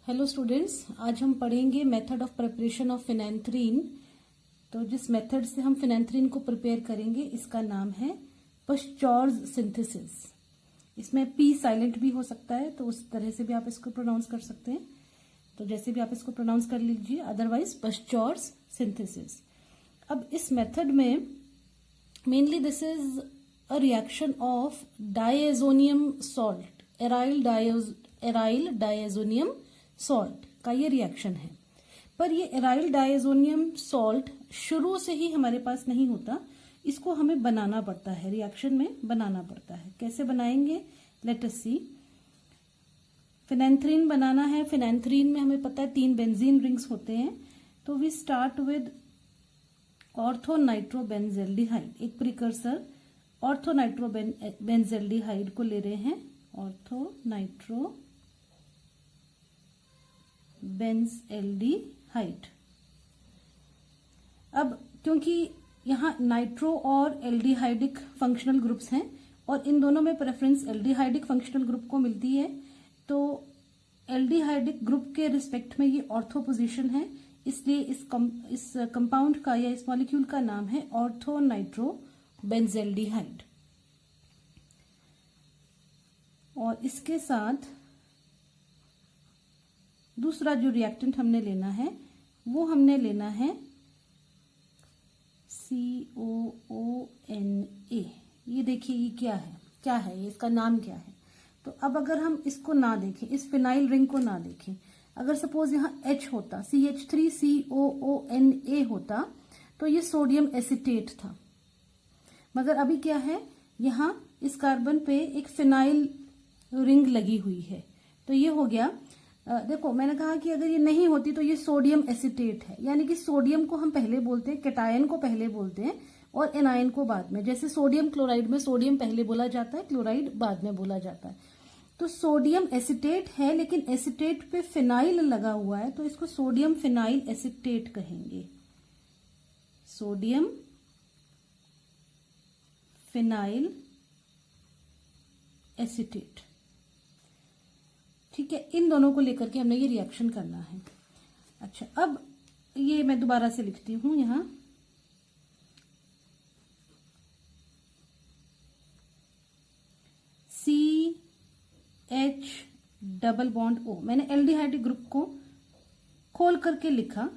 Hello students, आज हम पढ़ेंगे method of preparation of phenanthrene. तो जिस मेथड से हम फिनेंथ्रीन को प्रिपेयर करेंगे इसका नाम है पश्चौर्स सिंथेसिस। इसमें पी साइलेंट भी हो सकता है, तो उस तरह से भी आप इसको प्रोनाउंस कर सकते हैं। तो जैसे भी आप इसको प्रोनाउंस कर लीजिए, अदरवाइज पश्चौर्स सिंथेसिस। अब इस मेथड में mainly this is a reaction of diazonium salt, aryl diazonium salt का ये रिएक्शन है। पर ये एराइल डायजोनियम सॉल्ट शुरू से ही हमारे पास नहीं होता, इसको हमें बनाना पड़ता है, रिएक्शन में बनाना पड़ता है। कैसे बनाएंगे, लेट अस सी। फिनेंथ्रीन बनाना है। फिनेंथ्रीन में हमें पता है 3 बेंजीन रिंग्स होते हैं। तो वी स्टार्ट विद ऑर्थोनाइट्रोबेंजेल्डिहाइड, एक प्रिकर्सर ऑर्थोनाइट्रोबेंजेल्डिहाइड को ले रहे हैं, ऑर्थोनाइट्रोबेंजेल्डिहाइड। अब क्योंकि यहाँ नाइट्रो और एल्डिहाइडिक फंक्शनल ग्रुप्स हैं और इन दोनों में प्रेफरेंस एल्डिहाइडिक फंक्शनल ग्रुप को मिलती है, तो एल्डिहाइडिक ग्रुप के रिस्पेक्ट में ये ऑर्थो पोजीशन है, इसलिए इस कंपाउंड का या इस मॉलिक्यूल का नाम है ऑर्थोनाइट्रोबेंजेल्डिहाइड। और इसके साथ दूसरा जो रिएक्टेंट हमने लेना है वो हमने लेना है COONA। ये देखिए ये क्या है ये, इसका नाम क्या है। तो अब अगर हम इसको ना देखें, इस फिनाइल रिंग को ना देखें, अगर सपोज यहाँ H होता, CH3COONA होता, तो ये सोडियम एसिटेट था। मगर अभी क्या है, यहाँ इस कार्बन पे एक फिनाइल रिंग लगी हुई है, तो ये हो गया। देखो मैंने कहा कि अगर ये नहीं होती तो ये सोडियम एसिटेट है, यानी कि सोडियम को हम पहले बोलते हैं, कैटायन को पहले बोलते हैं और एनायन को बाद में। जैसे सोडियम क्लोराइड में सोडियम पहले बोला जाता है, क्लोराइड बाद में बोला जाता है। तो सोडियम एसिटेट है, लेकिन एसिटेट पे फिनाइल लगा हुआ है, तो इसको सोडियम फिनाइल एसिटेट कहेंगे, सोडियम फिनाइल एसिटेट। ठीक है, इन दोनों को लेकर के हमने ये रिएक्शन करना है। अच्छा, अब ये मैं दोबारा से लिखती हूं यहां, CH डबल बॉन्ड O। मैंने एल्डिहाइडिक ग्रुप को खोल करके लिखा।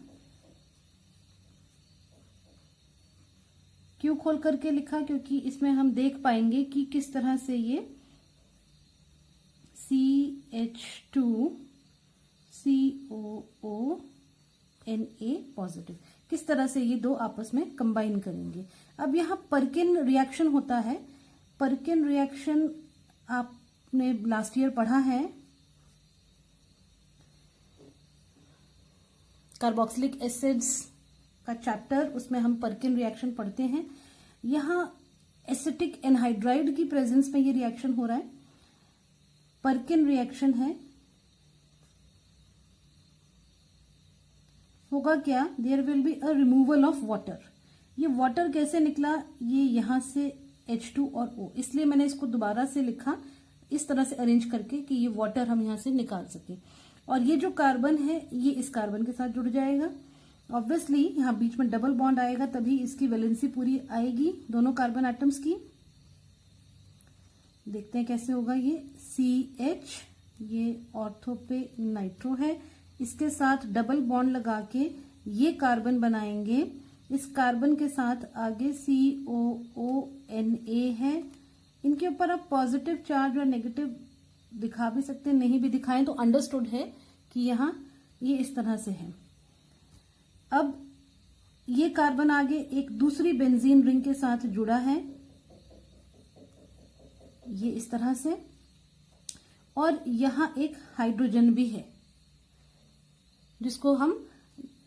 क्यों खोल करके लिखा, क्योंकि इसमें हम देख पाएंगे कि किस तरह से ये CH2COONA पॉजिटिव, किस तरह से ये दो आपस में कंबाइन करेंगे। अब यहाँ परकिन रिएक्शन होता है। परकिन रिएक्शन आपने लास्ट ईयर पढ़ा है, कार्बोक्सिलिक एसिड्स का चैप्टर, उसमें हम परकिन रिएक्शन पढ़ते हैं। यहाँ एसिटिक एनहाइड्राइड की प्रेजेंस में ये रिएक्शन हो रहा है, परकिन रिएक्शन है। होगा क्या, there will be a removal of water. ये वाटर कैसे निकला, ये यहां से H2 और O, इसलिए मैंने इसको दोबारा से लिखा इस तरह से अरेंज करके कि ये वाटर हम यहां से निकाल सके। और ये जो कार्बन है ये इस कार्बन के साथ जुड़ जाएगा। ऑब्वियसली यहां बीच में डबल बॉन्ड आएगा, तभी इसकी वैलेंसी पूरी आएगी दोनों कार्बन एटम्स की। देखते हैं कैसे होगा ये। CH, ये ऑर्थो पे नाइट्रो है, इसके साथ डबल बॉन्ड लगा के ये कार्बन बनाएंगे। इस कार्बन के साथ आगे COONA है। इनके ऊपर आप पॉजिटिव चार्ज और नेगेटिव दिखा भी सकते हैं, नहीं भी दिखाएं तो अंडरस्टूड है कि यहाँ ये इस तरह से है। अब ये कार्बन आगे एक दूसरी बेंजीन रिंग के साथ जुड़ा है, ये इस तरह से, और यहां एक हाइड्रोजन भी है, जिसको हम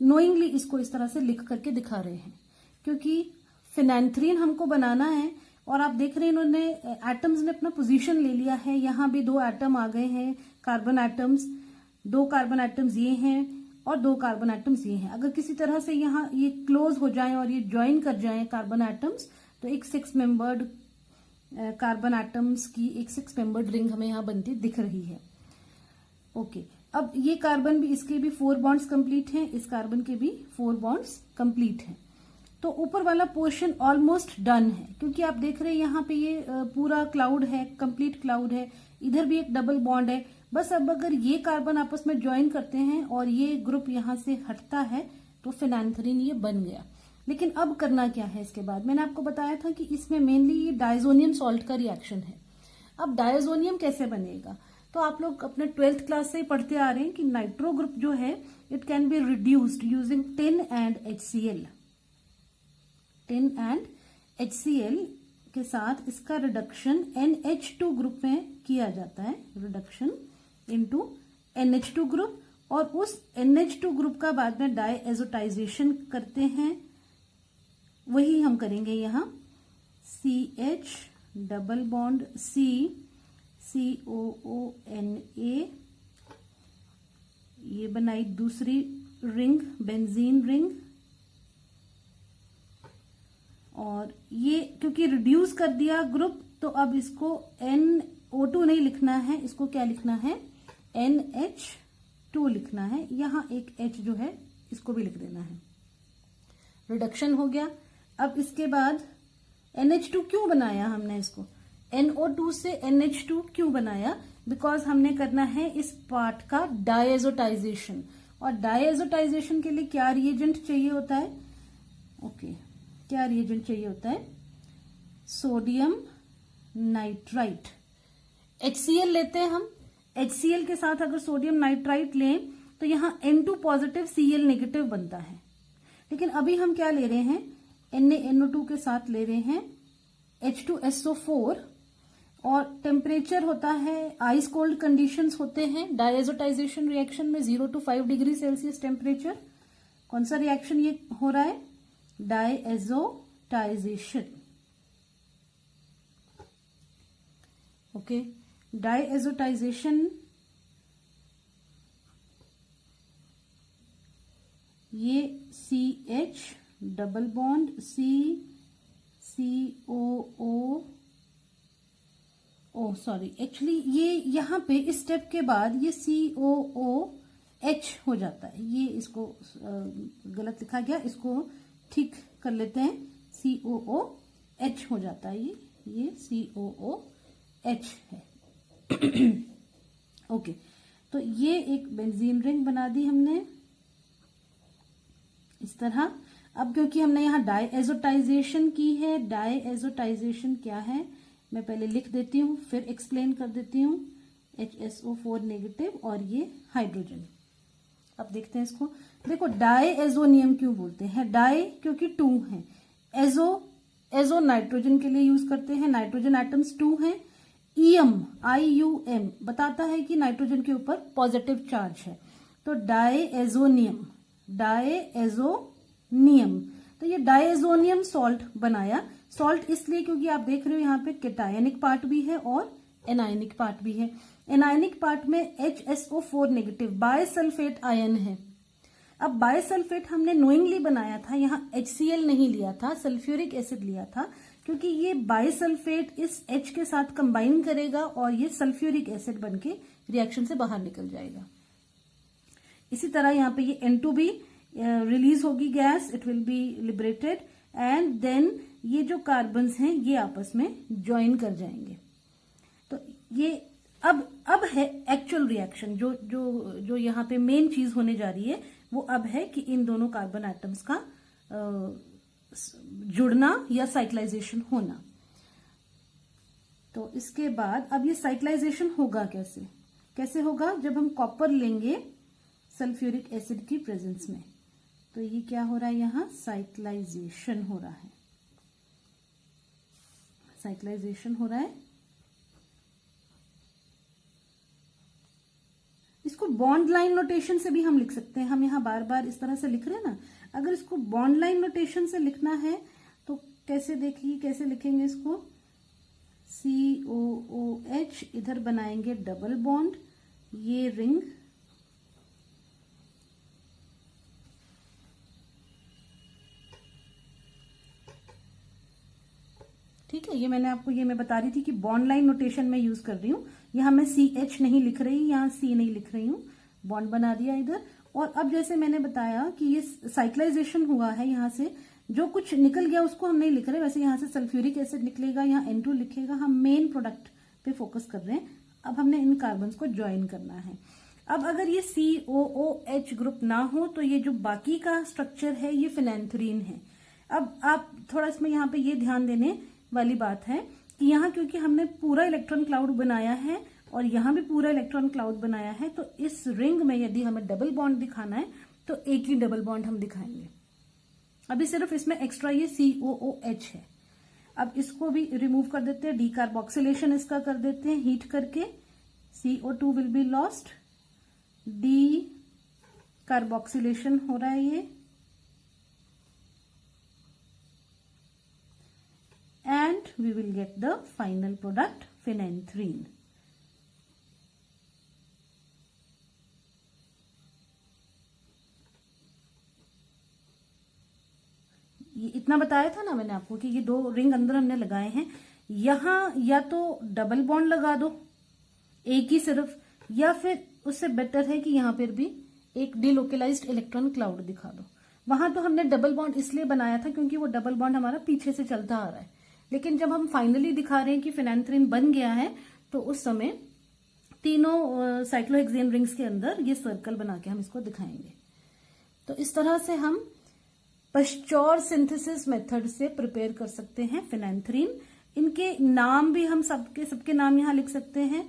नोइंगली इसको इस तरह से लिख करके दिखा रहे हैं, क्योंकि फिनेंथ्रीन हमको बनाना है। और आप देख रहे हैं इन्होंने एटम्स ने अपना पोजीशन ले लिया है। यहां भी 2 एटम आ गए हैं, कार्बन एटम्स। 2 कार्बन एटम्स ये हैं और 2 कार्बन एटम्स ये हैं। अगर किसी तरह से यहाँ ये क्लोज हो जाएं और ये ज्वाइन कर जाएं कार्बन एटम्स, तो एक 6 मेंबर्ड कार्बन एटम्स की एक 6 मेंबर्ड रिंग हमें यहाँ बनती दिख रही है। ओके, अब ये कार्बन भी, इसके भी 4 बॉन्ड्स कंप्लीट हैं, इस कार्बन के भी 4 बॉन्ड्स कंप्लीट हैं। तो ऊपर वाला पोर्शन ऑलमोस्ट डन है, क्योंकि आप देख रहे हैं यहाँ पे ये पूरा क्लाउड है, कंप्लीट क्लाउड है, इधर भी एक डबल बॉन्ड है। बस अब अगर ये कार्बन आपस में ज्वाइन करते हैं और ये ग्रुप यहाँ से हटता है तो फिनैंथरीन ये बन गया। लेकिन अब करना क्या है इसके बाद, मैंने आपको बताया था कि इसमें मेनली ये डायजोनियम सॉल्ट का रिएक्शन है। अब डायजोनियम कैसे बनेगा, तो आप लोग अपने 12th क्लास से ही पढ़ते आ रहे हैं कि नाइट्रो ग्रुप जो है it can be reduced using tin and HCl। Tin and HCl के साथ इसका रिडक्शन NH2 ग्रुप में किया जाता है, रिडक्शन इनटू NH2 ग्रुप, और उस NH2 ग्रुप का बाद में डायएजोटाइजेशन करते हैं। वही हम करेंगे यहाँ, CH double bond C COONA, ये बनाई दूसरी रिंग, बेंजीन रिंग। और ये क्योंकि रिड्यूस कर दिया ग्रुप, तो अब इसको NO2 नहीं लिखना है, इसको क्या लिखना है, NH2 लिखना है। यहाँ एक H जो है इसको भी लिख देना है। रिडक्शन हो गया। अब इसके बाद NH2 क्यों बनाया हमने इसको, NO2 से NH2 क्यों बनाया, बिकॉज हमने करना है इस पार्ट का डायएजोटाइजेशन। और डायएजोटाइजेशन के लिए क्या रिएजेंट चाहिए होता है, क्या रिएजेंट चाहिए होता है, सोडियम नाइट्राइट। HCl लेते हैं हम, HCl के साथ अगर सोडियम नाइट्राइट लें तो यहाँ N2 पॉजिटिव Cl नेगेटिव बनता है। लेकिन अभी हम क्या ले रहे हैं, NaNO2 के साथ ले रहे हैं H2SO4, और टेम्परेचर होता है, आइस कोल्ड कंडीशंस होते हैं डायएजोटाइजेशन रिएक्शन में, 0 to 5 डिग्री सेल्सियस टेम्परेचर। कौन सा रिएक्शन ये हो रहा है, डायएजोटाइजेशन। ओके, डायएजोटाइजेशन, ये CH डबल बॉन्ड एक्चुअली ये यहाँ पे इस स्टेप के बाद ये COOH हो जाता है। ये इसको गलत लिखा गया, इसको ठीक कर लेते हैं, COOH हो जाता है, ये COOH है। ओके, तो ये एक बेंजीन रिंग बना दी हमने इस तरह। अब क्योंकि हमने यहाँ डायएजोटाइजेशन की है, डायएजोटाइजेशन क्या है मैं पहले लिख देती हूँ फिर एक्सप्लेन कर देती हूँ, HSO4 नेगेटिव और ये हाइड्रोजन। अब देखते हैं इसको, देखो डायएजोनियम क्यों बोलते हैं, डाई क्योंकि 2 है, एजो नाइट्रोजन के लिए यूज करते हैं, नाइट्रोजन एटम्स 2 हैं, IUM बताता है कि नाइट्रोजन के ऊपर पॉजिटिव चार्ज है, तो डायएजोनियम, तो ये डायएजोनियम सॉल्ट बनाया। सॉल्ट इसलिए क्योंकि आप देख रहे हो यहाँ पे कैटायनिक पार्ट भी है और एनायनिक पार्ट भी है। एनायनिक पार्ट में HSO4 नेगेटिव बायसल्फेट आयन है। अब बायसल्फेट हमने नोइंगली बनाया था, यहाँ HCl नहीं लिया था, सल्फ्यूरिक एसिड लिया था, क्योंकि ये बायसल्फेट इस H के साथ कंबाइन करेगा और ये सल्फ्यूरिक एसिड बनके रिएक्शन से बाहर निकल जाएगा। इसी तरह यहाँ पे ये N2 भी रिलीज होगी gas, it will be liberated and then ये जो कार्बन्स हैं ये आपस में ज्वाइन कर जाएंगे। तो ये अब है एक्चुअल रिएक्शन, जो यहाँ पे मेन चीज होने जा रही है वो अब है कि इन दोनों कार्बन एटम्स का जुड़ना या साइक्लाइजेशन होना। तो इसके बाद अब ये साइक्लाइजेशन होगा कैसे होगा, जब हम कॉपर लेंगे सल्फ्यूरिक एसिड की प्रेजेंस में, तो ये क्या हो रहा है, यहाँ साइक्लाइजेशन हो रहा है, साइक्लाइजेशन हो रहा है। इसको बॉन्ड लाइन नोटेशन से भी हम लिख सकते हैं, हम यहाँ बार बार इस तरह से लिख रहे हैं ना, अगर इसको बॉन्ड लाइन नोटेशन से लिखना है तो कैसे लिखेंगे इसको, COOH, इधर बनाएंगे डबल बॉन्ड, ये रिंग, ठीक है। ये मैंने आपको मैं बता रही थी कि बॉन्ड लाइन नोटेशन में यूज कर रही हूँ, यहाँ मैं CH नहीं लिख रही, यहाँ C नहीं लिख रही हूँ, बॉन्ड बना दिया इधर। और अब जैसे मैंने बताया कि ये साइक्लाइजेशन हुआ है, यहाँ से जो कुछ निकल गया उसको हम नहीं लिख रहे, वैसे यहाँ से सल्फ्यूरिक एसिड निकलेगा, यहाँ N2 लिखेगा, हम मेन प्रोडक्ट पे फोकस कर रहे हैं। अब हमने इन कार्बन्स को ज्वाइन करना है। अब अगर ये COOH ग्रुप ना हो तो ये जो बाकी का स्ट्रक्चर है ये फिनेंथ्रीन है। अब आप थोड़ा इसमें यहाँ पे ये ध्यान देने वाली बात है कि यहाँ क्योंकि हमने पूरा इलेक्ट्रॉन क्लाउड बनाया है और यहाँ भी पूरा इलेक्ट्रॉन क्लाउड बनाया है, तो इस रिंग में यदि हमें डबल बॉन्ड दिखाना है तो एक ही डबल बॉन्ड हम दिखाएंगे। अभी सिर्फ इसमें एक्स्ट्रा ये COOH है। अब इसको भी रिमूव कर देते हैं, डीकार्बोक्सिलेशन इसका कर देते हैं हीट करके। CO2 will be lost, D carboxylation हो रहा है ये, and we will get the final product phenanthrene. ये इतना बताया था ना मैंने आपको कि ये 2 रिंग अंदर हमने लगाए हैं। यहां या तो डबल बॉन्ड लगा दो एक ही सिर्फ, या फिर उससे बेटर है कि यहां पर भी एक डिलोकलाइज्ड इलेक्ट्रॉन क्लाउड दिखा दो। वहां तो हमने डबल बॉन्ड इसलिए बनाया था क्योंकि वो डबल बॉन्ड हमारा पीछे से चलता आ रहा है, लेकिन जब हम फाइनली दिखा रहे हैं कि फिनेंथ्रीन बन गया है तो उस समय तीनों साइक्लोहेक्सेन रिंग्स के अंदर ये सर्कल बना के हम इसको दिखाएंगे। तो इस तरह से हम पश्चौर सिंथेसिस मेथड से प्रिपेयर कर सकते हैं फिनेंथ्रीन। इनके नाम भी हम सबके नाम यहाँ लिख सकते हैं।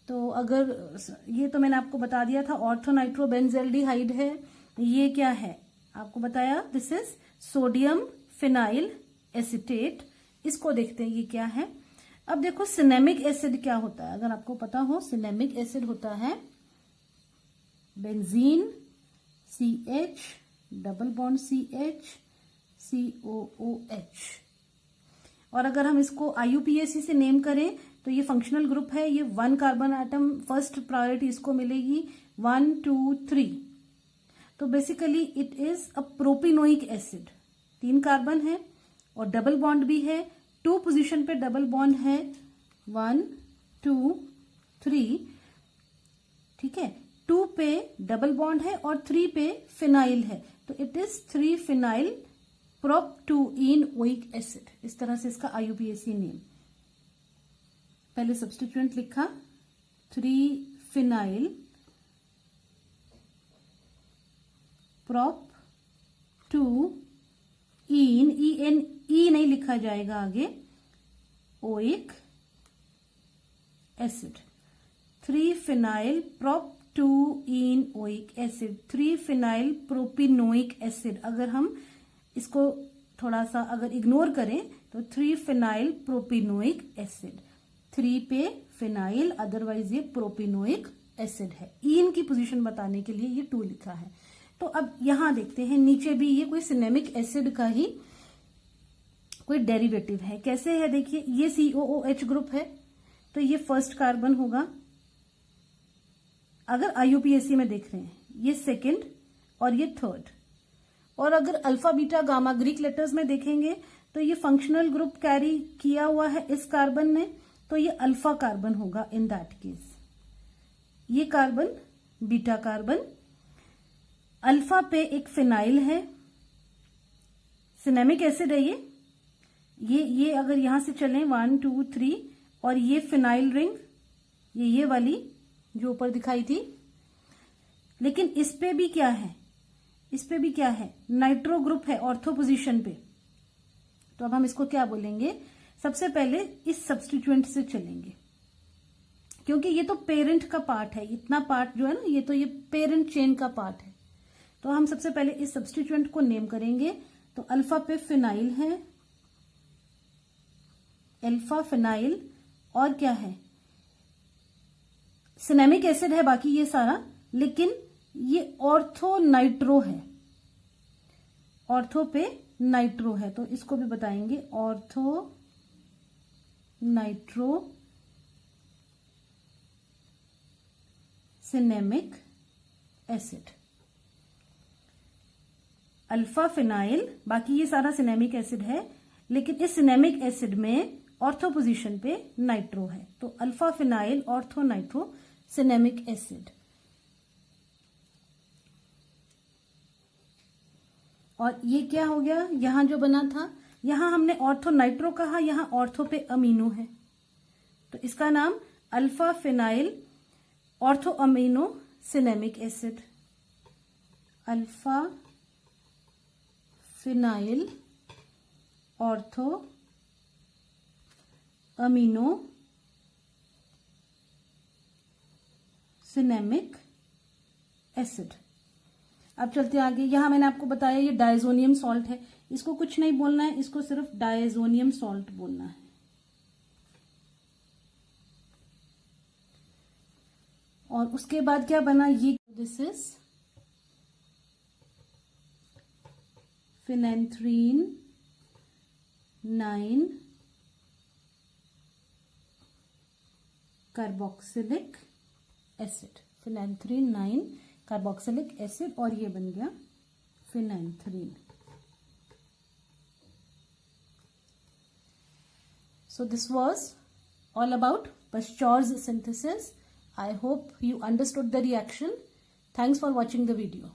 तो अगर ये तो मैंने आपको बता दिया था, ऑर्थोनाइट्रोबेंजेल्डिहाइड है। ये क्या है आपको बताया, this is sodium phenyl acetate. इसको देखते हैं ये क्या है। अब देखो सिनेमिक एसिड क्या होता है, अगर आपको पता हो, सिनेमिक एसिड होता है benzene CH double bond CH COOH। और अगर हम इसको IUPAC से नेम करें तो ये फंक्शनल ग्रुप है, ये 1 कार्बन आइटम फर्स्ट प्रायोरिटी इसको मिलेगी, 1 2 3। तो basically it is a propanoic acid, 3 carbon है और डबल बॉन्ड भी है। 2 पोजीशन पे डबल बॉन्ड है, 1 2 3, ठीक है। 2 पे डबल बॉन्ड है और 3 पे फिनाइल है, तो इट इज 3 फिनाइल प्रोप-2-enoic एसिड। इस तरह से इसका IUPAC नेम। पहले सब्स्टिट्यूएंट लिखा 3 फिनाइल प्रोप-2-ene, E नहीं लिखा जाएगा आगे, ओइक एसिड। 3 फिनाइल प्रोप-2-enoic एसिड, 3 फिनाइल प्रोपिनोइक एसिड। अगर हम इसको थोड़ा सा अगर इग्नोर करें तो 3 फिनाइल प्रोपिनोइक एसिड, 3 पे फिनाइल, अदरवाइज ये प्रोपिनोइक एसिड है। ईन की पोजीशन बताने के लिए ये 2 लिखा है। तो अब यहां देखते हैं नीचे भी ये कोई सिनेमिक एसिड का ही कोई डेरिवेटिव है। कैसे है देखिए, ये COOH ग्रुप है तो ये फर्स्ट कार्बन होगा अगर IUPAC में देख रहे हैं, ये सेकंड और ये थर्ड। और अगर alpha beta gamma Greek letters में देखेंगे तो ये फंक्शनल ग्रुप कैरी किया हुआ है इस कार्बन ने, तो ये अल्फा कार्बन होगा इन दैट केस। ये कार्बन बीटा कार्बन, अल्फा पे एक फिनाइल है, सिनेमिक एसिड है ये अगर यहां से चलें 1 2 3, और ये फिनाइल रिंग, ये वाली जो ऊपर दिखाई थी। लेकिन इस पे भी क्या है, इस पे भी क्या है, नाइट्रो ग्रुप है ऑर्थो पोजीशन पे। तो अब हम इसको क्या बोलेंगे, सबसे पहले इस सब्स्टिट्यूएंट से चलेंगे क्योंकि ये तो पेरेंट का पार्ट है, इतना पार्ट जो है ना, ये तो ये पेरेंट चेन का पार्ट है। तो हम सबसे पहले इस सब्स्टिट्यूएंट को नेम करेंगे। तो अल्फा पे फिनाइल है, अल्फा फिनाइल, और क्या है, सिनेमिक एसिड है बाकी ये सारा, लेकिन ये ऑर्थो नाइट्रो है, ऑर्थो पे नाइट्रो है, तो इसको भी बताएंगे ortho nitro cinnamic acid. Alpha phenyl, बाकी ये सारा सिनेमिक एसिड है, लेकिन इस सिनेमिक एसिड में ऑर्थो पोजीशन पे नाइट्रो है, तो alpha phenyl ortho nitro cinnamic acid. और ये क्या हो गया, यहां जो बना था, यहां हमने ऑर्थो नाइट्रो कहा, यहां ऑर्थो पे अमीनो है, तो इसका नाम alpha phenyl ortho amino cinnamic acid, alpha phenyl ortho amino cinnamic acid. अब चलते आगे, यहां मैंने आपको बताया ये डायजोनियम सॉल्ट है, इसको कुछ नहीं बोलना है, इसको सिर्फ डायजोनियम सॉल्ट बोलना है। और उसके बाद क्या बना, ये this is phenanthrene 9 carboxylic acid, phenanthrene 9 carboxylic acid, और ये बन गया phenanthrene. So this was all about Pasteur's synthesis. I hope you understood the reaction. Thanks for watching the video.